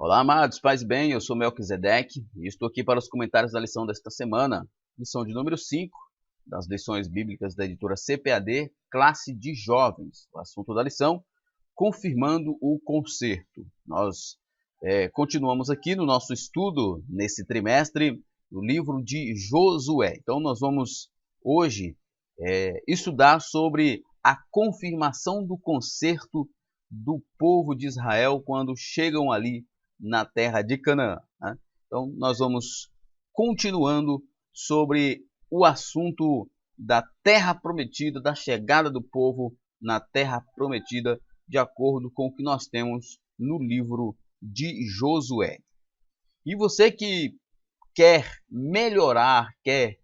Olá, amados, paz e bem, eu sou Melquisedeque e estou aqui para os comentários da lição desta semana, lição de número 5 das lições bíblicas da editora CPAD, classe de jovens. O assunto da lição, confirmando o concerto. Nós continuamos aqui no nosso estudo, nesse trimestre, no livro de Josué. Então, nós vamos hoje estudar sobre a confirmação do concerto do povo de Israel quando chegam ali na terra de Canaã, né? Então, nós vamos continuando sobre o assunto da terra prometida, da chegada do povo na terra prometida, de acordo com o que nós temos no livro de Josué. E você que quer melhorar, quer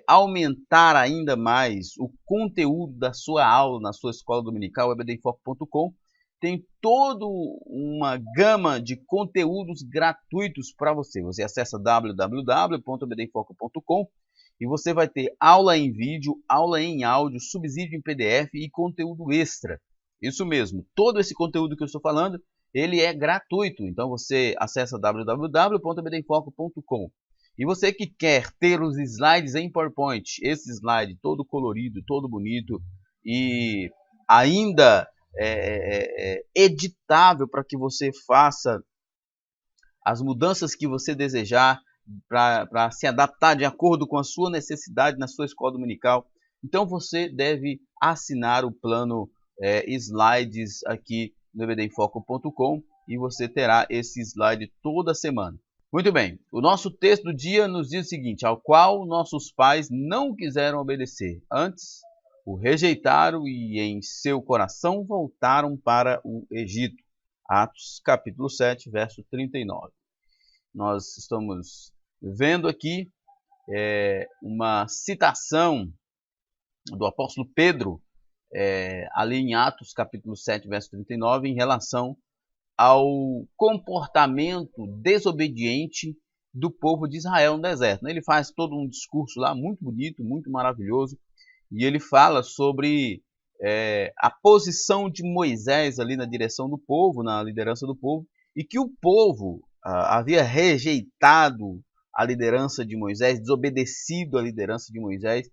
aumentar ainda mais o conteúdo da sua aula na sua escola dominical, ebdemfoco.com, tem toda uma gama de conteúdos gratuitos para você. Você acessa www.ebdemfoco.com e você vai ter aula em vídeo, aula em áudio, subsídio em PDF e conteúdo extra. Isso mesmo, todo esse conteúdo que eu estou falando, ele é gratuito. Então você acessa www.ebdemfoco.com. E você que quer ter os slides em PowerPoint, esse slide todo colorido, todo bonito e ainda editável para que você faça as mudanças que você desejar para se adaptar de acordo com a sua necessidade na sua escola dominical. Então você deve assinar o plano slides aqui no ebdemfoco.com e você terá esse slide toda semana. Muito bem, o nosso texto do dia nos diz o seguinte: ao qual nossos pais não quiseram obedecer, antes o rejeitaram e em seu coração voltaram para o Egito. Atos capítulo 7, verso 39. Nós estamos vendo aqui uma citação do apóstolo Pedro, ali em Atos capítulo 7, verso 39, em relação ao comportamento desobediente do povo de Israel no deserto. Ele faz todo um discurso lá muito bonito, muito maravilhoso, e ele fala sobre a posição de Moisés ali na direção do povo, na liderança do povo, e que o povo havia rejeitado a liderança de Moisés, desobedecido a liderança de Moisés,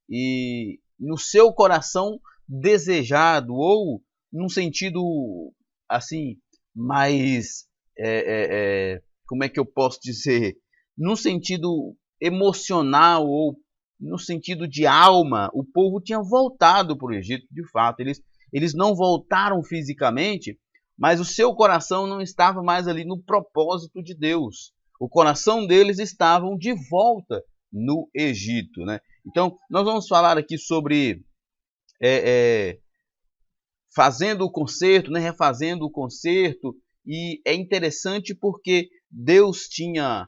e no seu coração desejado, ou num sentido assim, mais, como é que eu posso dizer, num sentido emocional ou no sentido de alma, o povo tinha voltado para o Egito, de fato. Eles não voltaram fisicamente, mas o seu coração não estava mais ali no propósito de Deus. O coração deles estava de volta no Egito, né? Então, nós vamos falar aqui sobre fazendo o concerto, né? Refazendo o concerto, e é interessante porque Deus tinha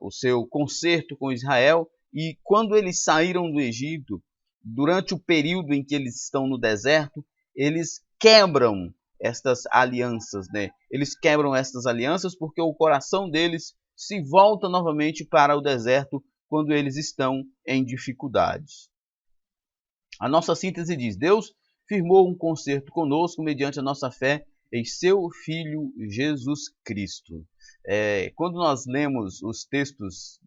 o seu concerto com Israel. E quando eles saíram do Egito, durante o período em que eles estão no deserto, eles quebram estas alianças, né? Eles quebram estas alianças porque o coração deles se volta novamente para o deserto quando eles estão em dificuldades. A nossa síntese diz: Deus firmou um concerto conosco mediante a nossa fé em seu Filho Jesus Cristo. Quando nós lemos os textos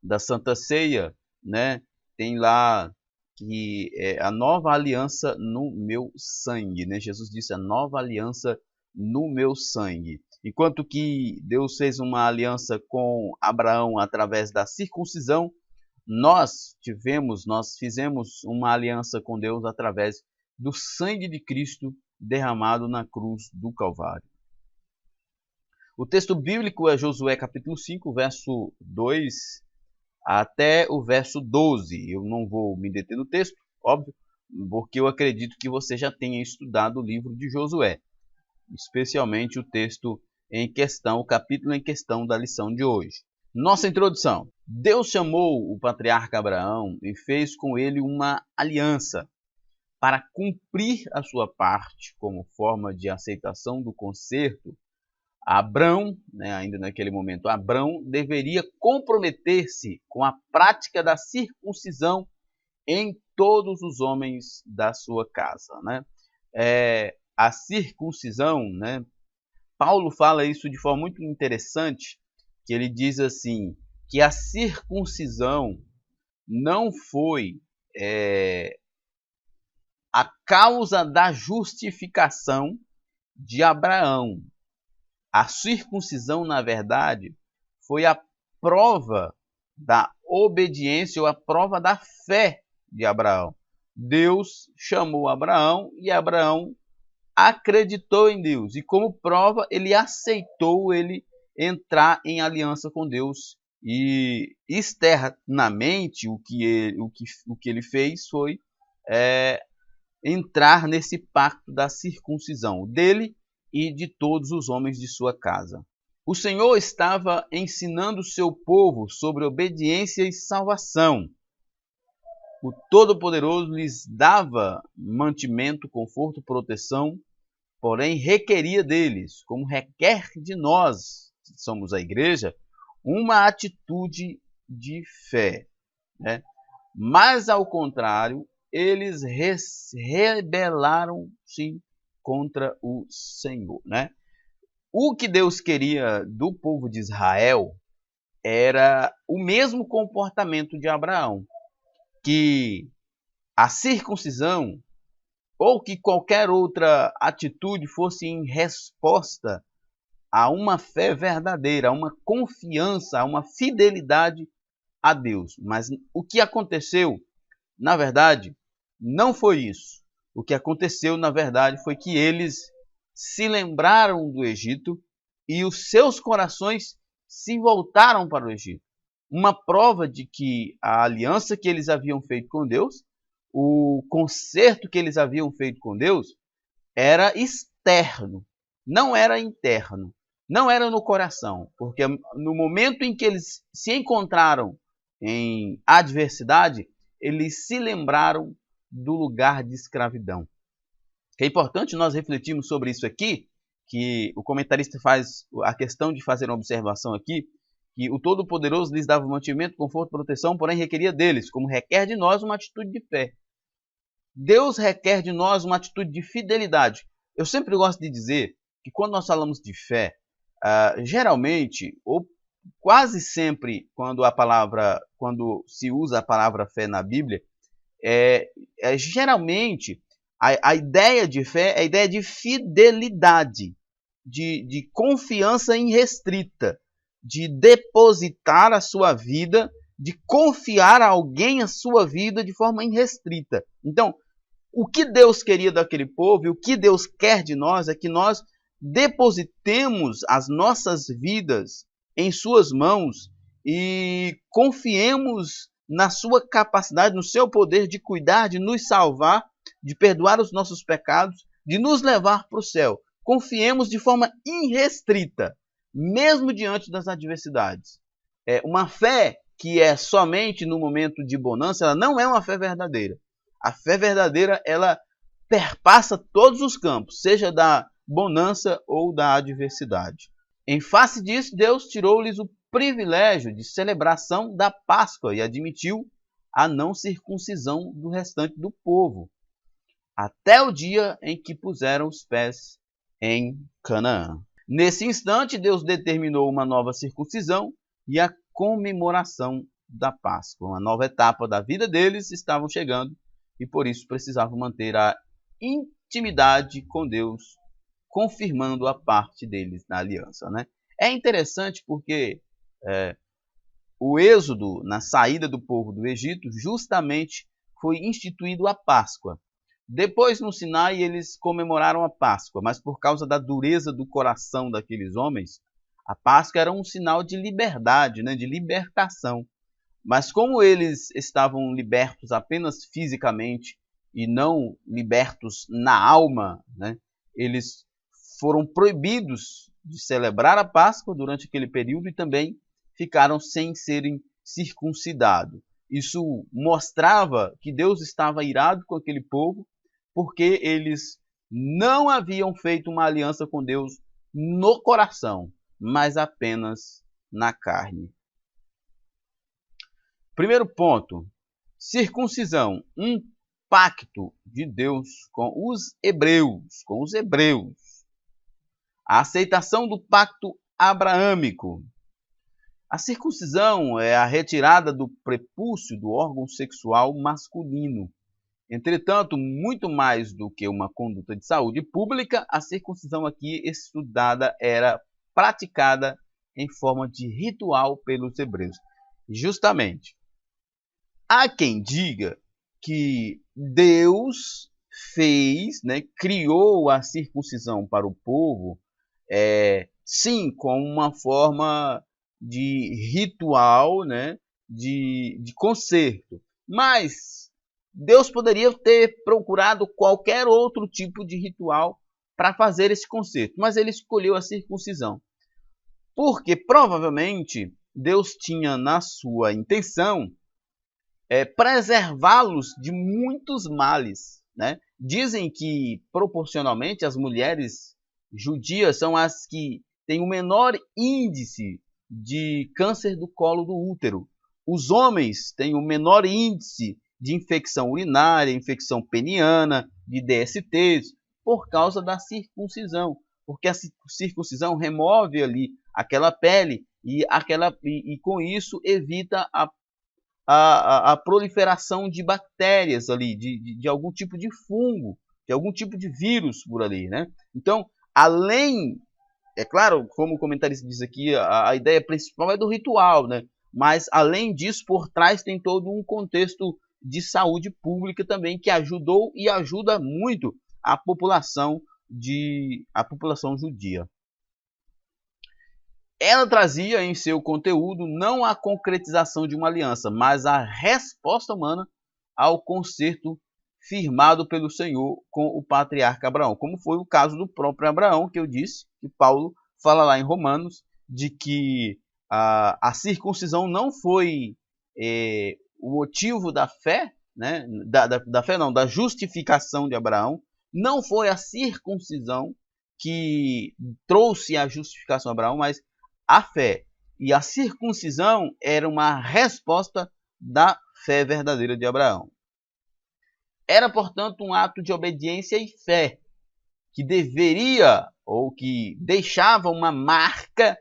da Santa Ceia, né, tem lá que a nova aliança no meu sangue, né? Jesus disse: a nova aliança no meu sangue. Enquanto que Deus fez uma aliança com Abraão através da circuncisão, nós fizemos uma aliança com Deus através do sangue de Cristo derramado na cruz do Calvário. O texto bíblico é Josué capítulo 5, verso 2 até o verso 12. Eu não vou me deter no texto, óbvio, porque eu acredito que você já tenha estudado o livro de Josué, especialmente o texto em questão, o capítulo em questão da lição de hoje. Nossa introdução. Deus chamou o patriarca Abraão e fez com ele uma aliança para cumprir a sua parte como forma de aceitação do concerto. Abrão, né, ainda naquele momento, Abrão deveria comprometer-se com a prática da circuncisão em todos os homens da sua casa, né? A circuncisão, né, Paulo fala isso de forma muito interessante, que ele diz assim, que a circuncisão não foi a causa da justificação de Abraão. A circuncisão, na verdade, foi a prova da obediência ou a prova da fé de Abraão. Deus chamou Abraão e Abraão acreditou em Deus. E como prova, ele aceitou ele entrar em aliança com Deus. E externamente, o que ele fez foi entrar nesse pacto da circuncisão dele e de todos os homens de sua casa. O Senhor estava ensinando o seu povo sobre obediência e salvação. O Todo-Poderoso lhes dava mantimento, conforto, proteção, porém requeria deles, como requer de nós, que somos a igreja, uma atitude de fé, né? Mas, ao contrário, eles rebelaram-se contra o Senhor, né? O que Deus queria do povo de Israel era o mesmo comportamento de Abraão, que a circuncisão ou que qualquer outra atitude fosse em resposta a uma fé verdadeira, a uma confiança, a uma fidelidade a Deus. Mas o que aconteceu, na verdade, não foi isso. O que aconteceu, na verdade, foi que eles se lembraram do Egito e os seus corações se voltaram para o Egito. Uma prova de que a aliança que eles haviam feito com Deus, o concerto que eles haviam feito com Deus, era externo, não era interno, não era no coração. Porque no momento em que eles se encontraram em adversidade, eles se lembraram do lugar de escravidão. É importante nós refletirmos sobre isso aqui, que o comentarista faz a questão de fazer uma observação aqui, que o Todo-Poderoso lhes dava mantimento, conforto, proteção, porém requeria deles, como requer de nós uma atitude de fé. Deus requer de nós uma atitude de fidelidade. Eu sempre gosto de dizer que quando nós falamos de fé, geralmente, ou quase sempre, quando se usa a palavra fé na Bíblia, geralmente a ideia de fé é a ideia de fidelidade, de confiança irrestrita, de depositar a sua vida, de confiar a alguém a sua vida de forma irrestrita. Então, o que Deus queria daquele povo e o que Deus quer de nós é que nós depositemos as nossas vidas em suas mãos e confiemos na sua capacidade, no seu poder de cuidar, de nos salvar, de perdoar os nossos pecados, de nos levar para o céu. Confiemos de forma irrestrita, mesmo diante das adversidades. Uma fé que é somente no momento de bonança, ela não é uma fé verdadeira. A fé verdadeira, ela perpassa todos os campos, seja da bonança ou da adversidade. Em face disso, Deus tirou-lhes o privilégio de celebração da Páscoa e admitiu a não circuncisão do restante do povo, até o dia em que puseram os pés em Canaã. Nesse instante, Deus determinou uma nova circuncisão e a comemoração da Páscoa. Uma nova etapa da vida deles estava chegando e por isso precisavam manter a intimidade com Deus, confirmando a parte deles na aliança, né? É interessante porque o êxodo, na saída do povo do Egito, justamente foi instituído a Páscoa. Depois, no Sinai, eles comemoraram a Páscoa, mas por causa da dureza do coração daqueles homens, a Páscoa era um sinal de liberdade, né, de libertação. Mas como eles estavam libertos apenas fisicamente e não libertos na alma, né, eles foram proibidos de celebrar a Páscoa durante aquele período e também ficaram sem serem circuncidados. Isso mostrava que Deus estava irado com aquele povo, porque eles não haviam feito uma aliança com Deus no coração, mas apenas na carne. Primeiro ponto, circuncisão, um pacto de Deus com os hebreus. A aceitação do pacto abraâmico. A circuncisão é a retirada do prepúcio do órgão sexual masculino. Entretanto, muito mais do que uma conduta de saúde pública, a circuncisão aqui estudada era praticada em forma de ritual pelos hebreus. Justamente, há quem diga que Deus fez, criou a circuncisão para o povo, sim, como uma forma de ritual, de conserto. Mas Deus poderia ter procurado qualquer outro tipo de ritual para fazer esse conserto, mas ele escolheu a circuncisão. Porque provavelmente Deus tinha na sua intenção preservá-los de muitos males. Dizem que proporcionalmente as mulheres judias são as que têm o menor índice de câncer do colo do útero. Os homens têm o menor índice de infecção urinária, infecção peniana, de DSTs, por causa da circuncisão. Porque a circuncisão remove ali aquela pele e com isso evita a proliferação de bactérias ali, de algum tipo de fungo, de algum tipo de vírus por ali. Então, além, é claro, como o comentarista diz aqui, a ideia principal é do ritual, mas além disso, por trás tem todo um contexto de saúde pública também, que ajudou e ajuda muito a população judia. Ela trazia em seu conteúdo não a concretização de uma aliança, mas a resposta humana ao concerto firmado pelo Senhor com o patriarca Abraão, como foi o caso do próprio Abraão, que eu disse, que Paulo fala lá em Romanos, de que a circuncisão não foi o motivo da fé, da justificação de Abraão, não foi a circuncisão que trouxe a justificação de Abraão, mas a fé. E a circuncisão era uma resposta da fé verdadeira de Abraão. Era, portanto, um ato de obediência e fé, que deveria, ou que deixava uma marca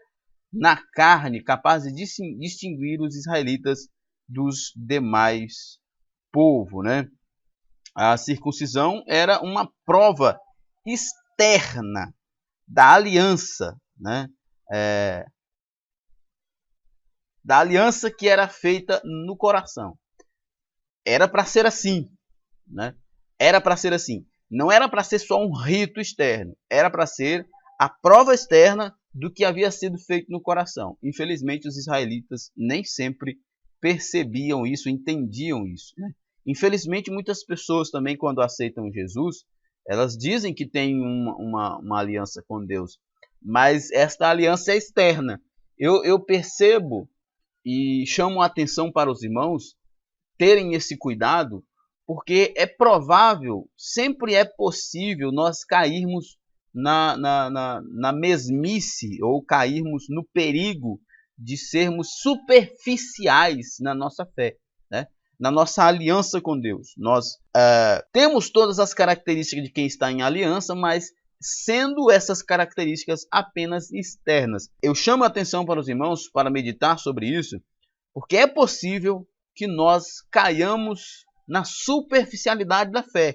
na carne, capaz de distinguir os israelitas dos demais povos. A circuncisão era uma prova externa da aliança, da aliança que era feita no coração. Era para ser assim, Era para ser assim. Não era para ser só um rito externo, era para ser a prova externa do que havia sido feito no coração. Infelizmente, os israelitas nem sempre percebiam isso, entendiam isso. Infelizmente, muitas pessoas também, quando aceitam Jesus, elas dizem que têm uma aliança com Deus, mas esta aliança é externa. Eu percebo e chamo a atenção para os irmãos terem esse cuidado, porque é provável, sempre é possível nós cairmos na mesmice ou cairmos no perigo de sermos superficiais na nossa fé, na nossa aliança com Deus. Nós temos todas as características de quem está em aliança, mas sendo essas características apenas externas. Eu chamo a atenção para os irmãos para meditar sobre isso, porque é possível que nós caiamos na superficialidade da fé,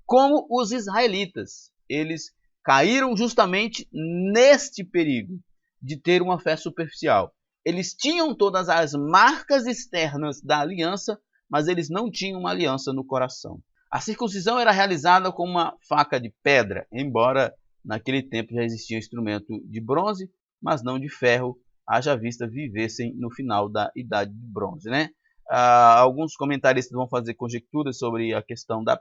como os israelitas. Eles caíram justamente neste perigo de ter uma fé superficial. Eles tinham todas as marcas externas da aliança, mas eles não tinham uma aliança no coração. A circuncisão era realizada com uma faca de pedra, embora naquele tempo já existia um instrumento de bronze, mas não de ferro, haja vista vivessem no final da Idade de Bronze. Alguns comentaristas vão fazer conjecturas sobre a questão da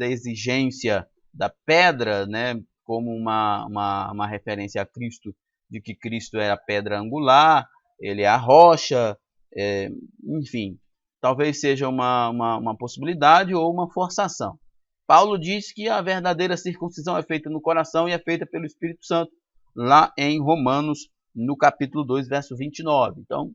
exigência da pedra, como uma referência a Cristo, de que Cristo é a pedra angular, ele é a rocha, enfim, talvez seja uma possibilidade ou uma forçação. Paulo diz que a verdadeira circuncisão é feita no coração e é feita pelo Espírito Santo, lá em Romanos, no capítulo 2, verso 29. Então,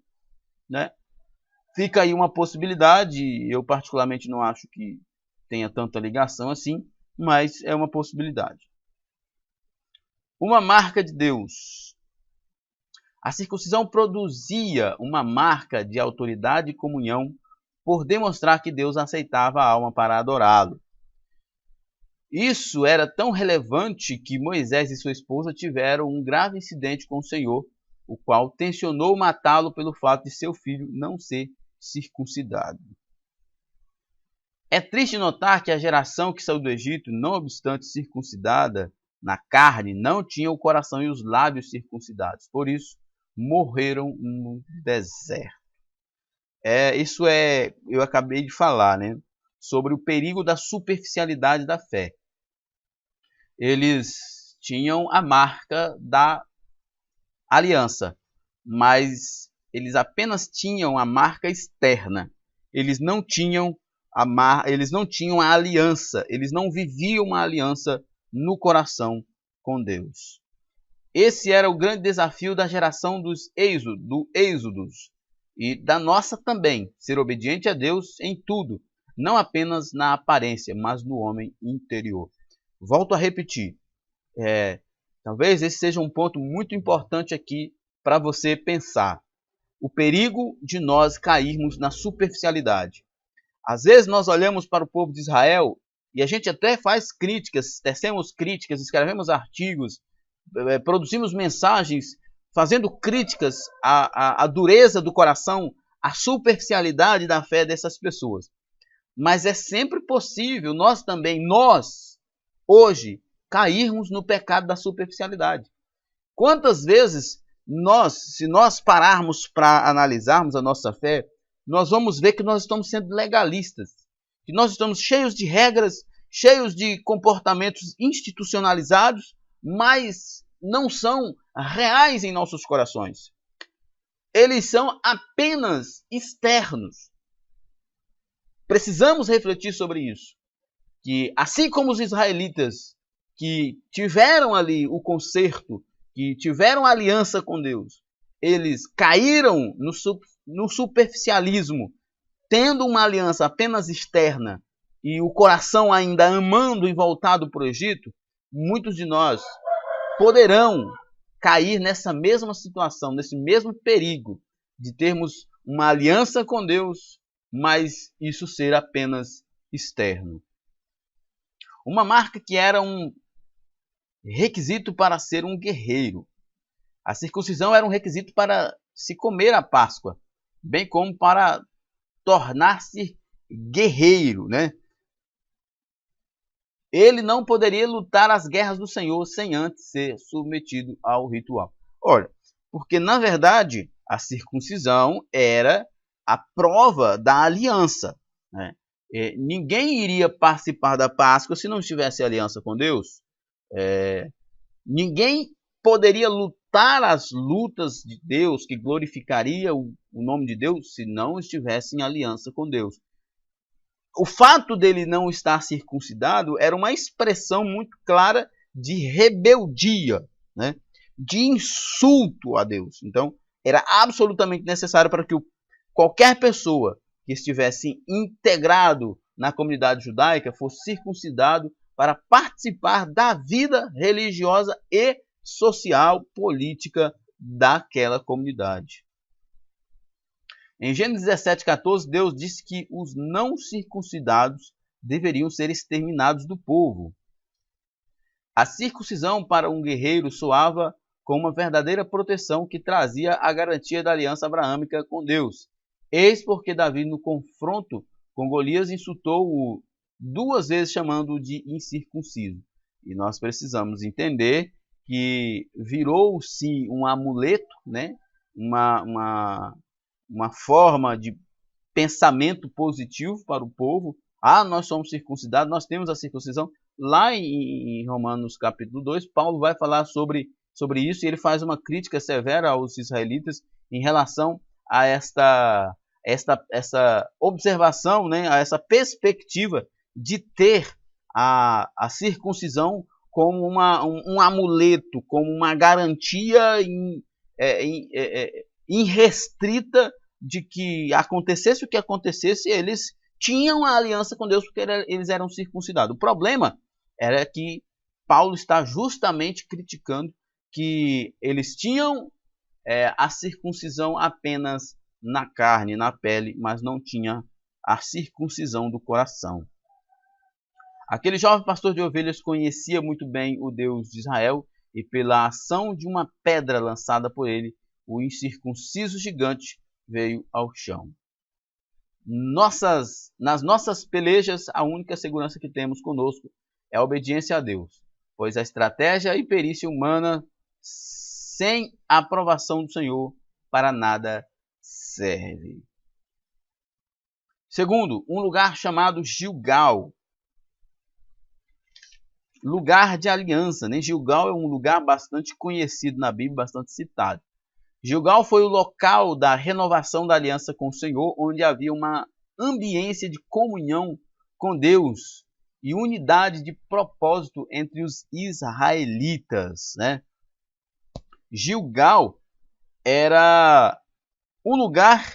fica aí uma possibilidade. Eu particularmente não acho que tenha tanta ligação assim, mas é uma possibilidade. Uma marca de Deus. A circuncisão produzia uma marca de autoridade e comunhão por demonstrar que Deus aceitava a alma para adorá-lo. Isso era tão relevante que Moisés e sua esposa tiveram um grave incidente com o Senhor, o qual tensionou matá-lo pelo fato de seu filho não ser circuncidado. É triste notar que a geração que saiu do Egito, não obstante circuncidada na carne, não tinha o coração e os lábios circuncidados. Por isso, morreram no deserto. Eu acabei de falar, né, sobre o perigo da superficialidade da fé. Eles tinham a marca da aliança, mas eles apenas tinham a marca externa. Eles não tinham a aliança, eles não viviam uma aliança no coração com Deus. Esse era o grande desafio da geração do Êxodos e da nossa também, ser obediente a Deus em tudo, não apenas na aparência, mas no homem interior. Volto a repetir, talvez esse seja um ponto muito importante aqui para você pensar. O perigo de nós cairmos na superficialidade. Às vezes nós olhamos para o povo de Israel e a gente até faz críticas, tecemos críticas, escrevemos artigos, produzimos mensagens fazendo críticas à dureza do coração, à superficialidade da fé dessas pessoas. Mas é sempre possível nós, hoje, cairmos no pecado da superficialidade. Quantas vezes se nós pararmos para analisarmos a nossa fé, nós vamos ver que nós estamos sendo legalistas, que nós estamos cheios de regras, cheios de comportamentos institucionalizados, mas não são reais em nossos corações. Eles são apenas externos. Precisamos refletir sobre isso, que assim como os israelitas que tiveram ali o concerto, que tiveram aliança com Deus, eles caíram no superficialismo, tendo uma aliança apenas externa e o coração ainda amando e voltado para o Egito, muitos de nós poderão cair nessa mesma situação, nesse mesmo perigo de termos uma aliança com Deus, mas isso ser apenas externo. Uma marca que era um requisito para ser um guerreiro. A circuncisão era um requisito para se comer a Páscoa, bem como para tornar-se guerreiro, né? Ele não poderia lutar as guerras do Senhor sem antes ser submetido ao ritual. Olha, porque na verdade a circuncisão era a prova da aliança, né? Ninguém iria participar da Páscoa se não tivesse aliança com Deus. Ninguém poderia lutar as lutas de Deus, que glorificaria o nome de Deus, se não estivesse em aliança com Deus. O fato dele não estar circuncidado era uma expressão muito clara de rebeldia, né? De insulto a Deus. Então, era absolutamente necessário para que qualquer pessoa que estivesse integrado na comunidade judaica fosse circuncidado para participar da vida religiosa e social, política daquela comunidade. Em Gênesis 17:14, Deus disse que os não circuncidados deveriam ser exterminados do povo. A circuncisão para um guerreiro soava como uma verdadeira proteção que trazia a garantia da aliança abraâmica com Deus. Eis porque Davi, no confronto com Golias, insultou-o 2 vezes, chamando-o de incircunciso. E nós precisamos entender que virou-se um amuleto, né? Uma forma de pensamento positivo para o povo. Nós somos circuncidados, nós temos a circuncisão. Lá em Romanos capítulo 2, Paulo vai falar sobre isso e ele faz uma crítica severa aos israelitas em relação a essa observação, né, a essa perspectiva de ter a circuncisão como um amuleto, como uma garantia irrestrita de que acontecesse o que acontecesse, eles tinham a aliança com Deus porque eles eram circuncidados. O problema era que Paulo está justamente criticando que eles tinham a circuncisão apenas na carne, na pele, mas não tinha a circuncisão do coração. Aquele jovem pastor de ovelhas conhecia muito bem o Deus de Israel e pela ação de uma pedra lançada por ele, o incircunciso gigante veio ao chão. Nas nossas pelejas, a única segurança que temos conosco é a obediência a Deus, pois a estratégia e perícia humana sem a aprovação do Senhor para nada serve. Segundo, um lugar chamado Gilgal, lugar de aliança, né? Gilgal é um lugar bastante conhecido na Bíblia, bastante citado. Gilgal foi o local da renovação da aliança com o Senhor, onde havia uma ambiência de comunhão com Deus e unidade de propósito entre os israelitas, né? Gilgal era um lugar,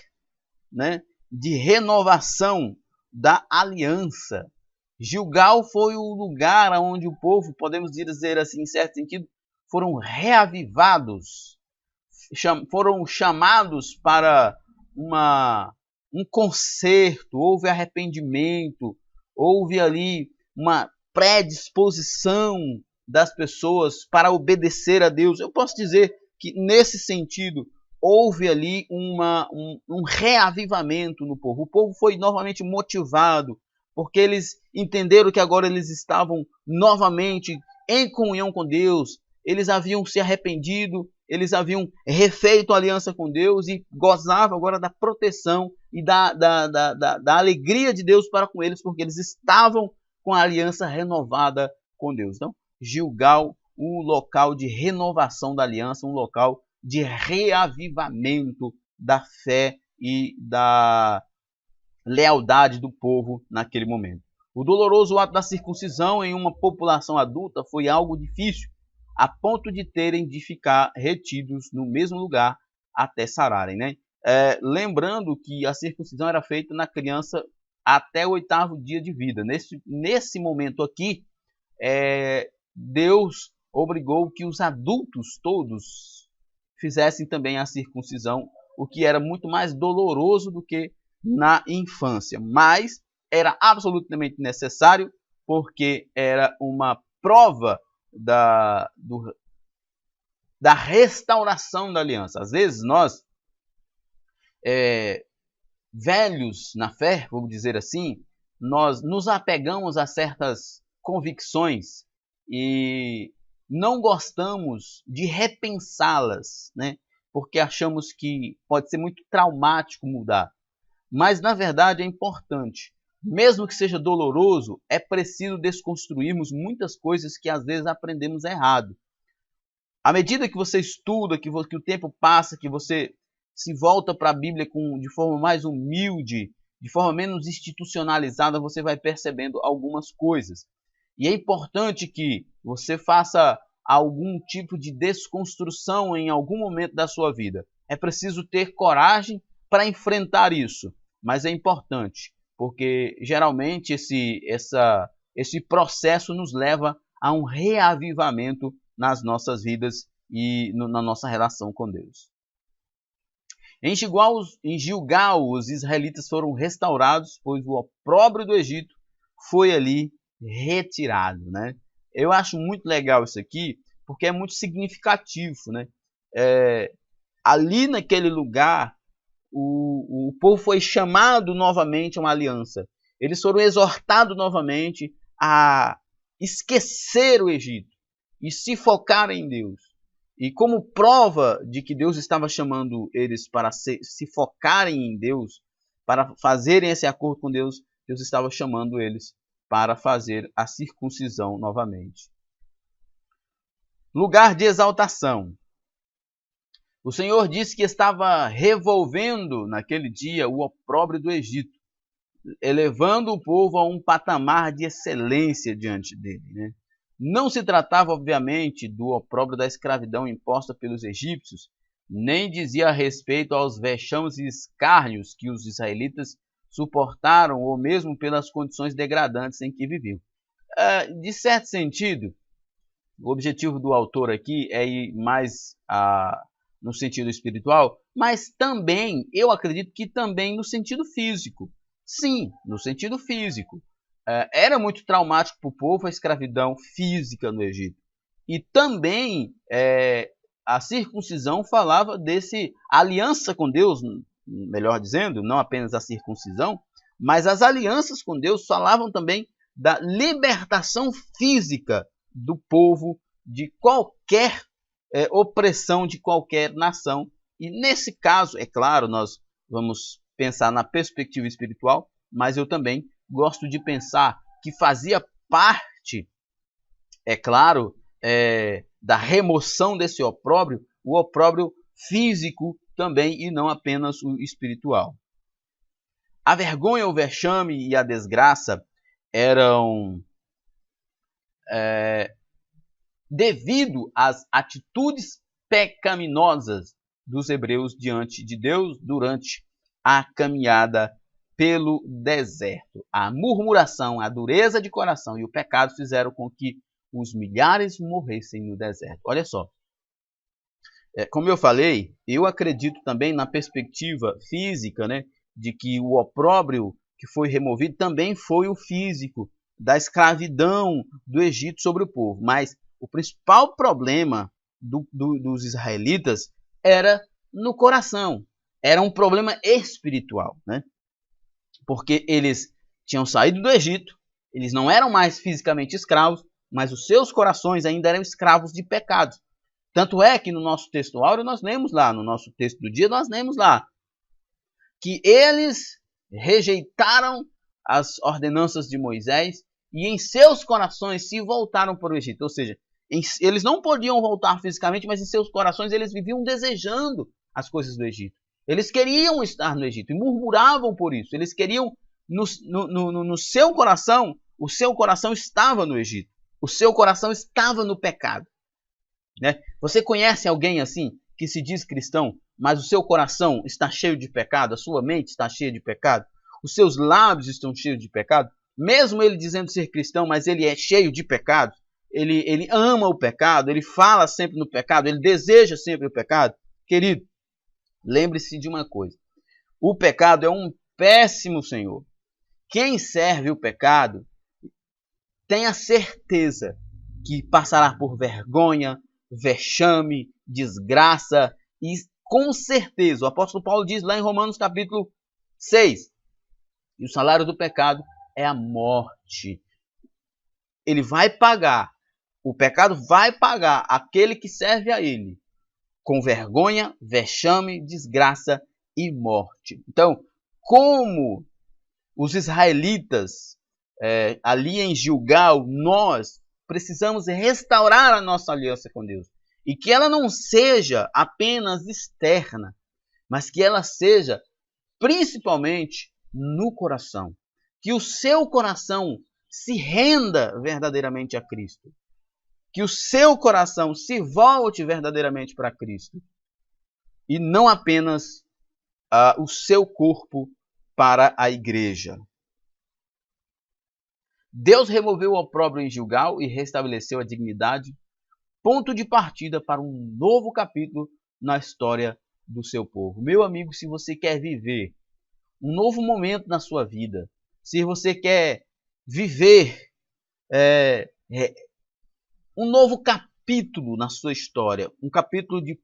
né, de renovação da aliança. Gilgal foi o lugar onde o povo, podemos dizer assim, em certo sentido, foram reavivados, foram chamados para um conserto, houve arrependimento, houve ali uma predisposição das pessoas para obedecer a Deus. Eu posso dizer que nesse sentido houve ali um reavivamento no povo. O povo foi novamente motivado, porque eles entenderam que agora eles estavam novamente em comunhão com Deus, eles haviam se arrependido, eles haviam refeito a aliança com Deus e gozavam agora da proteção e da alegria de Deus para com eles, porque eles estavam com a aliança renovada com Deus. Então, Gilgal, um local de renovação da aliança, um local de reavivamento da fé e da lealdade do povo naquele momento. O doloroso ato da circuncisão em uma população adulta foi algo difícil, a ponto de terem de ficar retidos no mesmo lugar até sararem, né? Lembrando que a circuncisão era feita na criança até o 8º dia de vida. Nesse momento aqui, Deus obrigou que os adultos todos fizessem também a circuncisão, o que era muito mais doloroso do que na infância, mas era absolutamente necessário, porque era uma prova da restauração da aliança. Às vezes nós, velhos na fé, vamos dizer assim, nós nos apegamos a certas convicções e não gostamos de repensá-las, né? Porque achamos que pode ser muito traumático mudar. Mas, na verdade, é importante. Mesmo que seja doloroso, é preciso desconstruirmos muitas coisas que às vezes aprendemos errado. À medida que você estuda, que o tempo passa, que você se volta para a Bíblia de forma mais humilde, de forma menos institucionalizada, você vai percebendo algumas coisas. E é importante que você faça algum tipo de desconstrução em algum momento da sua vida. É preciso ter coragem para enfrentar isso, mas é importante, porque geralmente esse processo nos leva a um reavivamento nas nossas vidas e na nossa relação com Deus. Em Gilgal, os israelitas foram restaurados, pois o opróbrio do Egito foi ali retirado, né? Eu acho muito legal isso aqui, porque é muito significativo, né? Ali naquele lugar, o povo foi chamado novamente a uma aliança. Eles foram exortados novamente a esquecer o Egito e se focar em Deus. E como prova de que Deus estava chamando eles para se focarem em Deus, para fazerem esse acordo com Deus, Deus estava chamando eles para fazer a circuncisão novamente. Lugar de exaltação. O Senhor disse que estava revolvendo naquele dia o opróbrio do Egito, elevando o povo a um patamar de excelência diante dele, né? Não se tratava, obviamente, do opróbrio da escravidão imposta pelos egípcios, nem dizia respeito aos vexames e escárnios que os israelitas suportaram, ou mesmo pelas condições degradantes em que viviam. De certo sentido, O objetivo do autor aqui é ir mais no sentido espiritual, mas também, eu acredito que também no sentido físico. Sim, no sentido físico. Era muito traumático para o povo a escravidão física no Egito. E também a circuncisão falava desse aliança com Deus, melhor dizendo, não apenas a circuncisão, mas as alianças com Deus falavam também da libertação física do povo de qualquer opressão de qualquer nação. E nesse caso, é claro, nós vamos pensar na perspectiva espiritual, mas eu também gosto de pensar que fazia parte, é claro, da remoção desse opróbrio, o opróbrio físico também e não apenas o espiritual. A vergonha, o vexame e a desgraça eram devido às atitudes pecaminosas dos hebreus diante de Deus durante a caminhada pelo deserto. A murmuração, a dureza de coração e o pecado fizeram com que os milhares morressem no deserto. Olha só, como eu falei, eu acredito também na perspectiva física, né, de que o opróbrio que foi removido também foi o físico, da escravidão do Egito sobre o povo. Mas o principal problema dos israelitas era no coração. Era um problema espiritual, né? Porque eles tinham saído do Egito, eles não eram mais fisicamente escravos, mas os seus corações ainda eram escravos de pecados. Tanto é que no nosso texto áureo nós lemos lá, no nosso texto do dia, nós lemos lá, que eles rejeitaram as ordenanças de Moisés e em seus corações se voltaram para o Egito. Ou seja, eles não podiam voltar fisicamente, mas em seus corações eles viviam desejando as coisas do Egito. Eles queriam estar no Egito e murmuravam por isso. Eles queriam, no seu coração, o seu coração estava no Egito. O seu coração estava no pecado. Né? Você conhece alguém assim, que se diz cristão, mas o seu coração está cheio de pecado, a sua mente está cheia de pecado, os seus lábios estão cheios de pecado, mesmo ele dizendo ser cristão, mas ele é cheio de pecado, ele ama o pecado, ele fala sempre no pecado, ele deseja sempre o pecado. Querido, lembre-se de uma coisa, o pecado é um péssimo senhor. Quem serve o pecado, tenha certeza que passará por vergonha, vexame, desgraça e com certeza, o apóstolo Paulo diz lá em Romanos capítulo 6, e o salário do pecado é a morte. Ele vai pagar, o pecado vai pagar aquele que serve a ele com vergonha, vexame, desgraça e morte. Então, como os israelitas ali em Gilgal, nós precisamos restaurar a nossa aliança com Deus. E que ela não seja apenas externa, mas que ela seja principalmente no coração. Que o seu coração se renda verdadeiramente a Cristo. Que o seu coração se volte verdadeiramente para Cristo. E não apenas o seu corpo para a igreja. Deus removeu o opróbrio em Gilgal e restabeleceu a dignidade, ponto de partida para um novo capítulo na história do seu povo. Meu amigo, se você quer viver um novo momento na sua vida, se você quer viver um novo capítulo na sua história, um capítulo de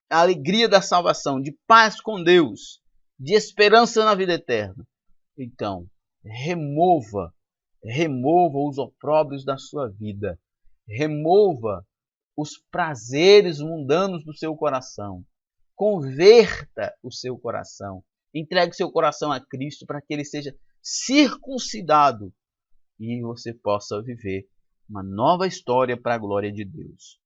alegria da salvação, de paz com Deus, de esperança na vida eterna, então remova os opróbrios da sua vida. Remova os prazeres mundanos do seu coração. Converta o seu coração. Entregue seu coração a Cristo para que ele seja circuncidado e você possa viver uma nova história para a glória de Deus.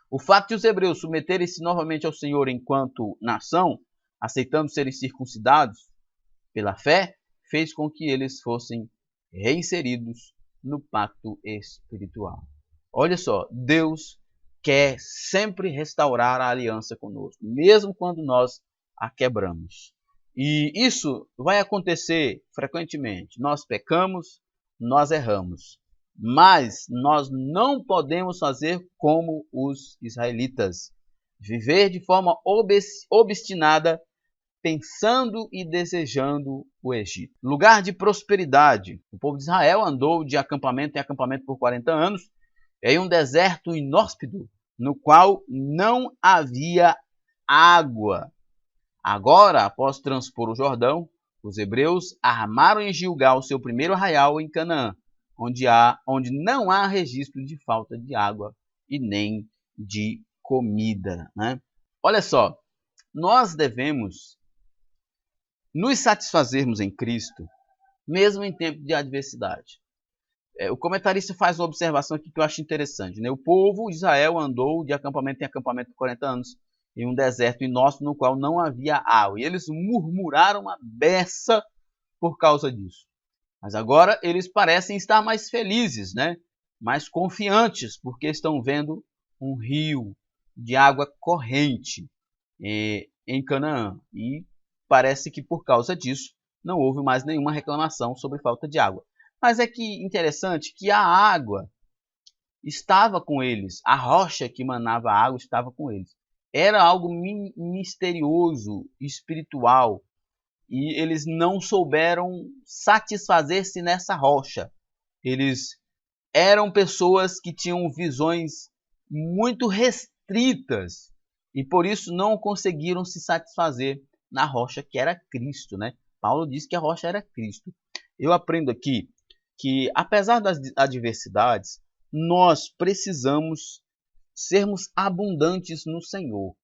O fato de os hebreus submeterem-se novamente ao Senhor enquanto nação, aceitando serem circuncidados pela fé, fez com que eles fossem reinseridos no pacto espiritual. Olha só, Deus quer sempre restaurar a aliança conosco, mesmo quando nós a quebramos. E isso vai acontecer frequentemente. Nós pecamos, nós erramos. Mas nós não podemos fazer como os israelitas, viver de forma obstinada, pensando e desejando o Egito. Lugar de prosperidade. O povo de Israel andou de acampamento em acampamento por 40 anos, em um deserto inóspito, no qual não havia água. Agora, após transpor o Jordão, os hebreus armaram em Gilgal seu primeiro arraial em Canaã, onde não há registro de falta de água e nem de comida, né? Olha só, nós devemos nos satisfazermos em Cristo, mesmo em tempo de adversidade. O comentarista faz uma observação aqui que eu acho interessante, né? O povo de Israel andou de acampamento em acampamento por 40 anos, em um deserto inóspito no qual não havia água. E eles murmuraram a beça por causa disso. Mas agora eles parecem estar mais felizes, né? Mais confiantes, porque estão vendo um rio de água corrente em Canaã. E parece que por causa disso não houve mais nenhuma reclamação sobre falta de água. Mas é que interessante que a água estava com eles, a rocha que manava a água estava com eles. Era algo misterioso, espiritual, e eles não souberam satisfazer-se nessa rocha. Eles eram pessoas que tinham visões muito restritas e por isso não conseguiram se satisfazer na rocha que era Cristo, né? Paulo diz que a rocha era Cristo. Eu aprendo aqui que, apesar das adversidades, nós precisamos sermos abundantes no Senhor.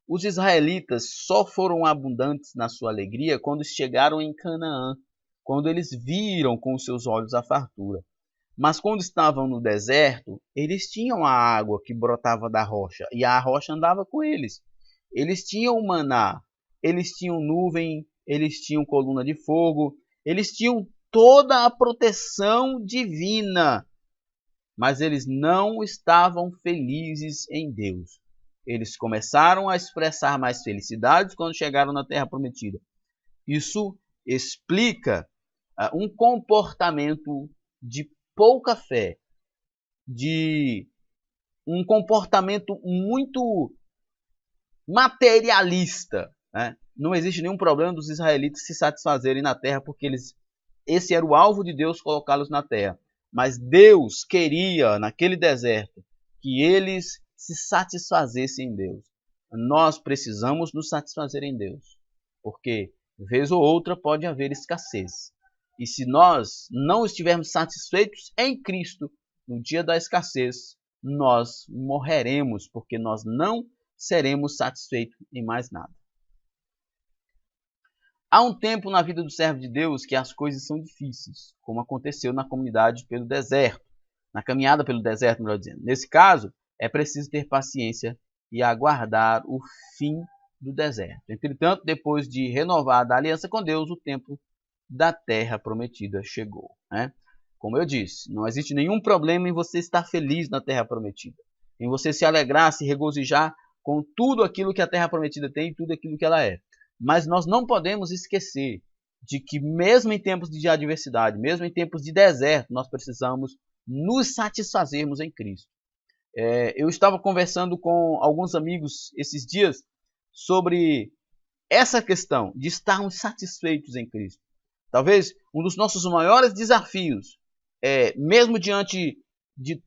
Os israelitas só foram abundantes na sua alegria quando chegaram em Canaã, quando eles viram com os seus olhos a fartura. Mas quando estavam no deserto, eles tinham a água que brotava da rocha, e a rocha andava com eles. Eles tinham o maná, eles tinham nuvem, eles tinham coluna de fogo, eles tinham toda a proteção divina. Mas eles não estavam felizes em Deus. Eles começaram a expressar mais felicidade quando chegaram na Terra Prometida. Isso explica um comportamento de pouca fé, de um comportamento muito materialista, né? Não existe nenhum problema dos israelitas se satisfazerem na terra, porque esse era o alvo de Deus, colocá-los na terra. Mas Deus queria, naquele deserto, que eles se satisfazessem em Deus. Nós precisamos nos satisfazer em Deus, porque, vez ou outra, pode haver escassez. E se nós não estivermos satisfeitos em Cristo, no dia da escassez, nós morreremos, porque nós não seremos satisfeitos em mais nada. Há um tempo na vida do servo de Deus que as coisas são difíceis, como aconteceu na comunidade pelo deserto, na caminhada pelo deserto, melhor dizendo. Nesse caso, é preciso ter paciência e aguardar o fim do deserto. Entretanto, depois de renovada a aliança com Deus, o tempo da terra prometida chegou, né? Como eu disse, não existe nenhum problema em você estar feliz na terra prometida, em você se alegrar, se regozijar com tudo aquilo que a terra prometida tem e tudo aquilo que ela é. Mas nós não podemos esquecer de que mesmo em tempos de adversidade, mesmo em tempos de deserto, nós precisamos nos satisfazermos em Cristo. Eu estava conversando com alguns amigos esses dias sobre essa questão de estarmos satisfeitos em Cristo. Talvez um dos nossos maiores desafios, mesmo diante de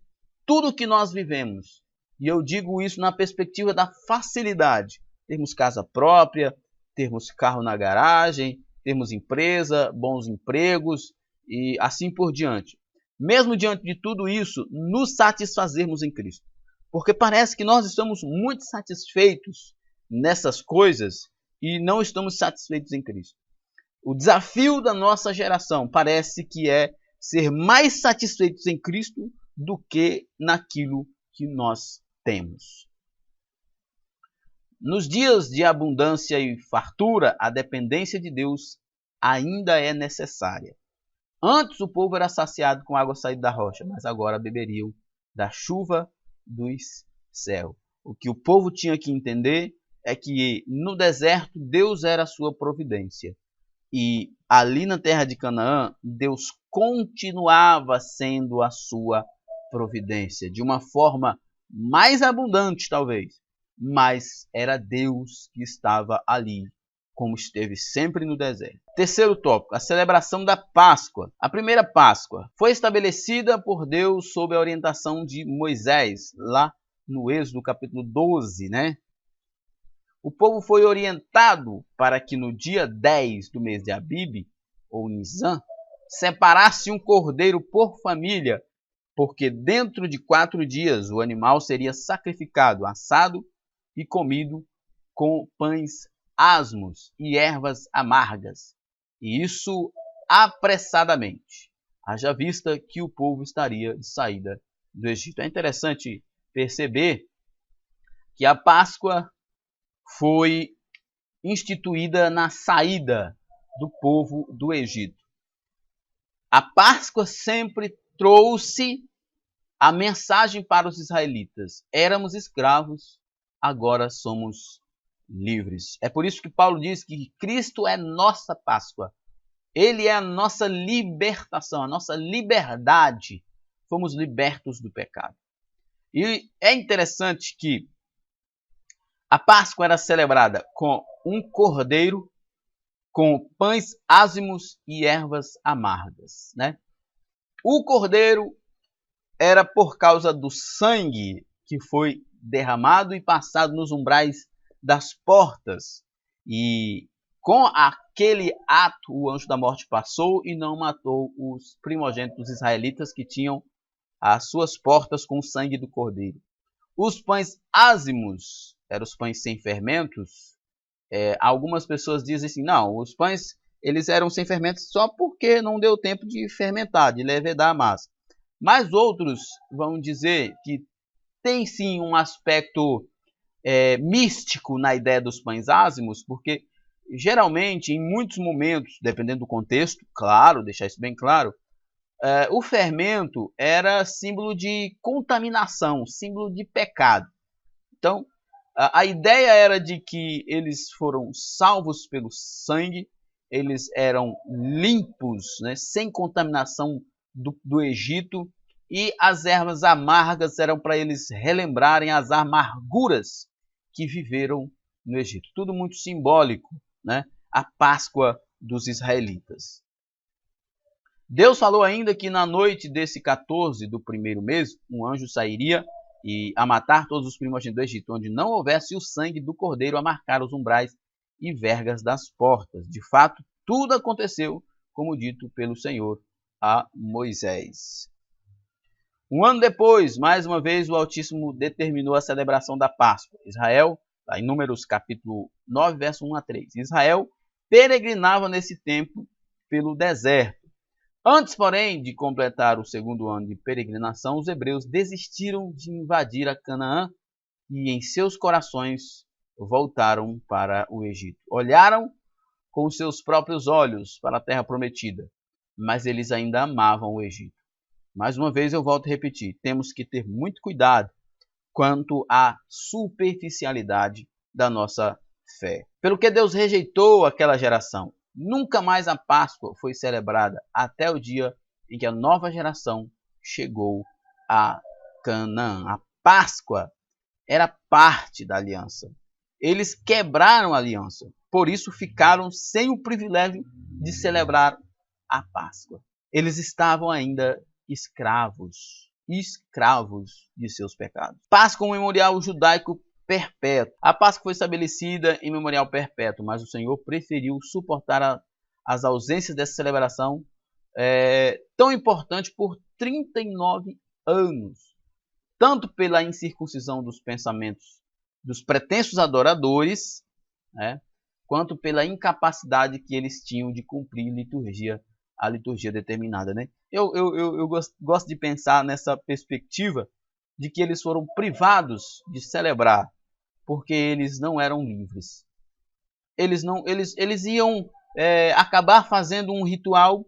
tudo que nós vivemos, e eu digo isso na perspectiva da facilidade, termos casa própria, termos carro na garagem, termos empresa, bons empregos e assim por diante. Mesmo diante de tudo isso, nos satisfazermos em Cristo. Porque parece que nós estamos muito satisfeitos nessas coisas e não estamos satisfeitos em Cristo. O desafio da nossa geração parece que é ser mais satisfeitos em Cristo do que naquilo que nós temos. Nos dias de abundância e fartura, a dependência de Deus ainda é necessária. Antes o povo era saciado com água saída da rocha, mas agora beberiam da chuva dos céus. O que o povo tinha que entender é que no deserto Deus era a sua providência. E ali na terra de Canaã, Deus continuava sendo a sua providência, de uma forma mais abundante talvez, mas era Deus que estava ali, como esteve sempre no deserto. Terceiro tópico, a celebração da Páscoa. A primeira Páscoa foi estabelecida por Deus sob a orientação de Moisés, lá no Êxodo capítulo 12, né? O povo foi orientado para que no dia 10 do mês de Abib, ou Nisan, separasse um cordeiro por família, porque dentro de 4 dias o animal seria sacrificado, assado e comido com pães asmos e ervas amargas. E isso apressadamente, haja vista que o povo estaria de saída do Egito. É interessante perceber que a Páscoa foi instituída na saída do povo do Egito. A Páscoa sempre trouxe a mensagem para os israelitas: éramos escravos, agora somos livres. É por isso que Paulo diz que Cristo é nossa Páscoa. Ele é a nossa libertação, a nossa liberdade. Fomos libertos do pecado. E é interessante que a Páscoa era celebrada com um cordeiro, com pães ázimos e ervas amargas, né? O cordeiro era por causa do sangue que foi derramado e passado nos umbrais das portas. E com aquele ato, o anjo da morte passou e não matou os primogênitos israelitas que tinham as suas portas com o sangue do cordeiro. Os pães ázimos, eram os pães sem fermentos. Algumas pessoas dizem assim, não, os pães eles eram sem fermentos só porque não deu tempo de fermentar, de levedar a massa. Mas outros vão dizer que tem sim um aspecto místico na ideia dos pães ázimos, porque geralmente, em muitos momentos, dependendo do contexto, claro, deixar isso bem claro, o fermento era símbolo de contaminação, símbolo de pecado. Então, a ideia era de que eles foram salvos pelo sangue, eles eram limpos, né, sem contaminação do Egito, e as ervas amargas eram para eles relembrarem as amarguras que viveram no Egito. Tudo muito simbólico, né? A Páscoa dos israelitas. Deus falou ainda que na noite desse 14 do primeiro mês, um anjo sairia a matar todos os primogênitos do Egito, onde não houvesse o sangue do cordeiro a marcar os umbrais e vergas das portas. De fato, tudo aconteceu como dito pelo Senhor a Moisés. Um ano depois, mais uma vez, o Altíssimo determinou a celebração da Páscoa. Israel, em Números capítulo 9, verso 1 a 3. Israel peregrinava nesse tempo pelo deserto. Antes, porém, de completar o segundo ano de peregrinação, os hebreus desistiram de invadir a Canaã e em seus corações voltaram para o Egito. Olharam com seus próprios olhos para a terra prometida, mas eles ainda amavam o Egito. Mais uma vez eu volto a repetir, temos que ter muito cuidado quanto à superficialidade da nossa fé. Pelo que Deus rejeitou aquela geração, nunca mais a Páscoa foi celebrada até o dia em que a nova geração chegou a Canaã. A Páscoa era parte da aliança. Eles quebraram a aliança, por isso ficaram sem o privilégio de celebrar a Páscoa. Eles estavam ainda escravos de seus pecados. Páscoa é um memorial judaico perpétuo. A Páscoa foi estabelecida em memorial perpétuo, mas o Senhor preferiu suportar as ausências dessa celebração tão importante por 39 anos, tanto pela incircuncisão dos pensamentos dos pretensos adoradores, né, quanto pela incapacidade que eles tinham de cumprir a liturgia determinada, né? Eu gosto de pensar nessa perspectiva de que eles foram privados de celebrar, porque eles não eram livres. Eles iam acabar fazendo um ritual,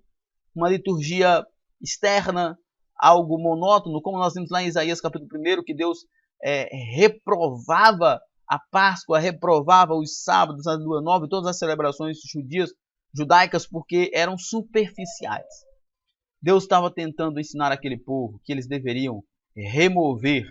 uma liturgia externa, algo monótono, como nós vimos lá em Isaías capítulo 1, que Deus reprovava a Páscoa, reprovava os sábados, a lua nova, todas as celebrações judias, judaicas porque eram superficiais. Deus estava tentando ensinar aquele povo que eles deveriam remover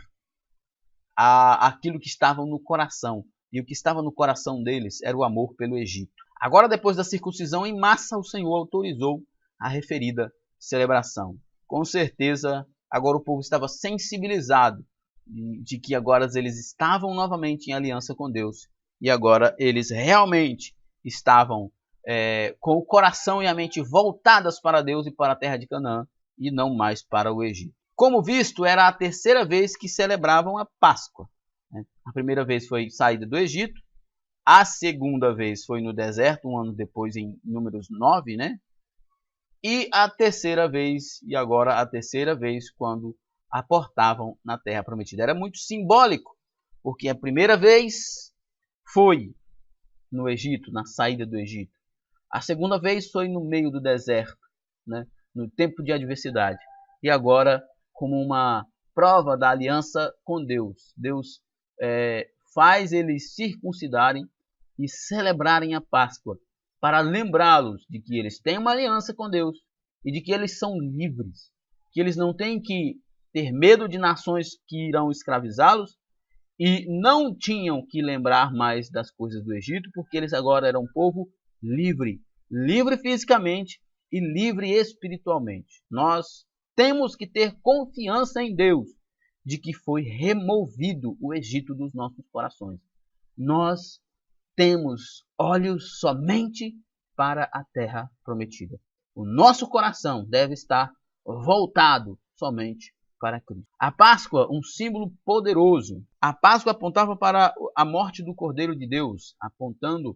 aquilo que estava no coração. E o que estava no coração deles era o amor pelo Egito. Agora, depois da circuncisão em massa, o Senhor autorizou a referida celebração. Com certeza, agora o povo estava sensibilizado de que agora eles estavam novamente em aliança com Deus. E agora eles realmente estavam com o coração e a mente voltadas para Deus e para a terra de Canaã, e não mais para o Egito. Como visto, era a terceira vez que celebravam a Páscoa. A primeira vez foi saída do Egito, a segunda vez foi no deserto, um ano depois, em Números 9, né? E a terceira vez, e agora a terceira vez, quando aportavam na terra prometida. Era muito simbólico, porque a primeira vez foi no Egito, na saída do Egito. A segunda vez foi no meio do deserto, né? No tempo de adversidade. E agora, como uma prova da aliança com Deus. Deus faz eles circuncidarem e celebrarem a Páscoa, para lembrá-los de que eles têm uma aliança com Deus e de que eles são livres, que eles não têm que ter medo de nações que irão escravizá-los e não tinham que lembrar mais das coisas do Egito, porque eles agora eram um povo livre, livre fisicamente e livre espiritualmente. Nós temos que ter confiança em Deus, de que foi removido o Egito dos nossos corações. Nós temos olhos somente para a terra prometida. O nosso coração deve estar voltado somente para Cristo. A Páscoa, um símbolo poderoso. A Páscoa apontava para a morte do Cordeiro de Deus, apontando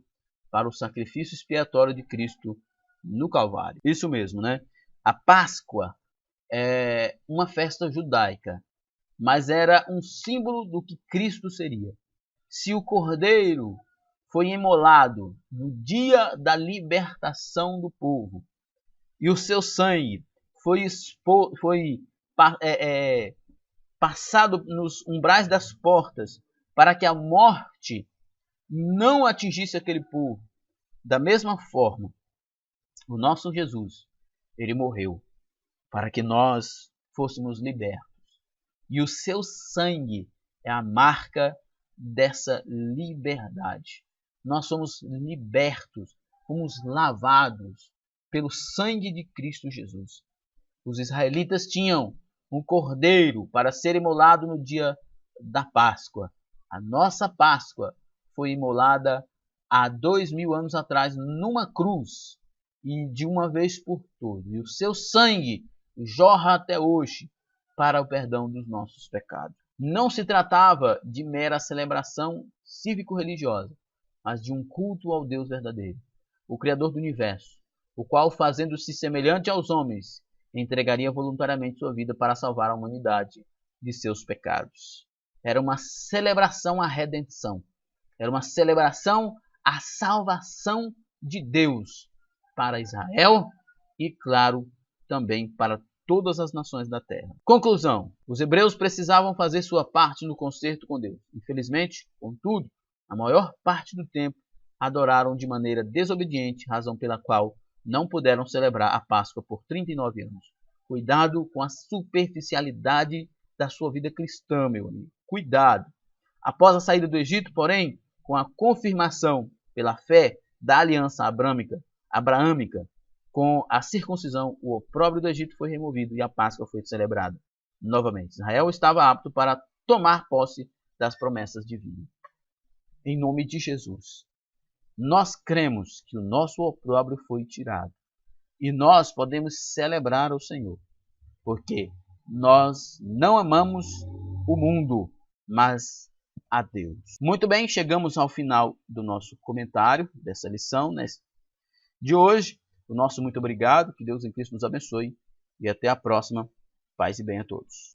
para o sacrifício expiatório de Cristo no Calvário. Isso mesmo, né? A Páscoa é uma festa judaica, mas era um símbolo do que Cristo seria. Se o Cordeiro foi imolado no dia da libertação do povo e o seu sangue foi passado nos umbrais das portas para que a morte não atingisse aquele povo, da mesma forma, o nosso Jesus, ele morreu para que nós fôssemos libertos. E o seu sangue é a marca dessa liberdade. Nós somos libertos, fomos lavados pelo sangue de Cristo Jesus. Os israelitas tinham um cordeiro para ser imolado no dia da Páscoa. A nossa Páscoa foi imolada há 2000 anos atrás numa cruz, e de uma vez por todas. E o seu sangue jorra até hoje para o perdão dos nossos pecados. Não se tratava de mera celebração cívico-religiosa, mas de um culto ao Deus verdadeiro, o Criador do universo, o qual, fazendo-se semelhante aos homens, entregaria voluntariamente sua vida para salvar a humanidade de seus pecados. Era uma celebração à redenção, era uma celebração à salvação de Deus para Israel e, claro, também para todas as nações da terra. Conclusão: os hebreus precisavam fazer sua parte no concerto com Deus. Infelizmente, contudo, a maior parte do tempo adoraram de maneira desobediente, razão pela qual não puderam celebrar a Páscoa por 39 anos. Cuidado com a superficialidade da sua vida cristã, meu amigo. Cuidado. Após a saída do Egito, porém, com a confirmação pela fé da aliança abrâmica, com a circuncisão, o opróbrio do Egito foi removido e a Páscoa foi celebrada novamente. Israel estava apto para tomar posse das promessas divinas. Em nome de Jesus, nós cremos que o nosso opróbrio foi tirado e nós podemos celebrar o Senhor, porque nós não amamos o mundo, mas a Deus. Muito bem, chegamos ao final do nosso comentário dessa lição, né, de hoje. O nosso muito obrigado, que Deus em Cristo nos abençoe e até a próxima. Paz e bem a todos.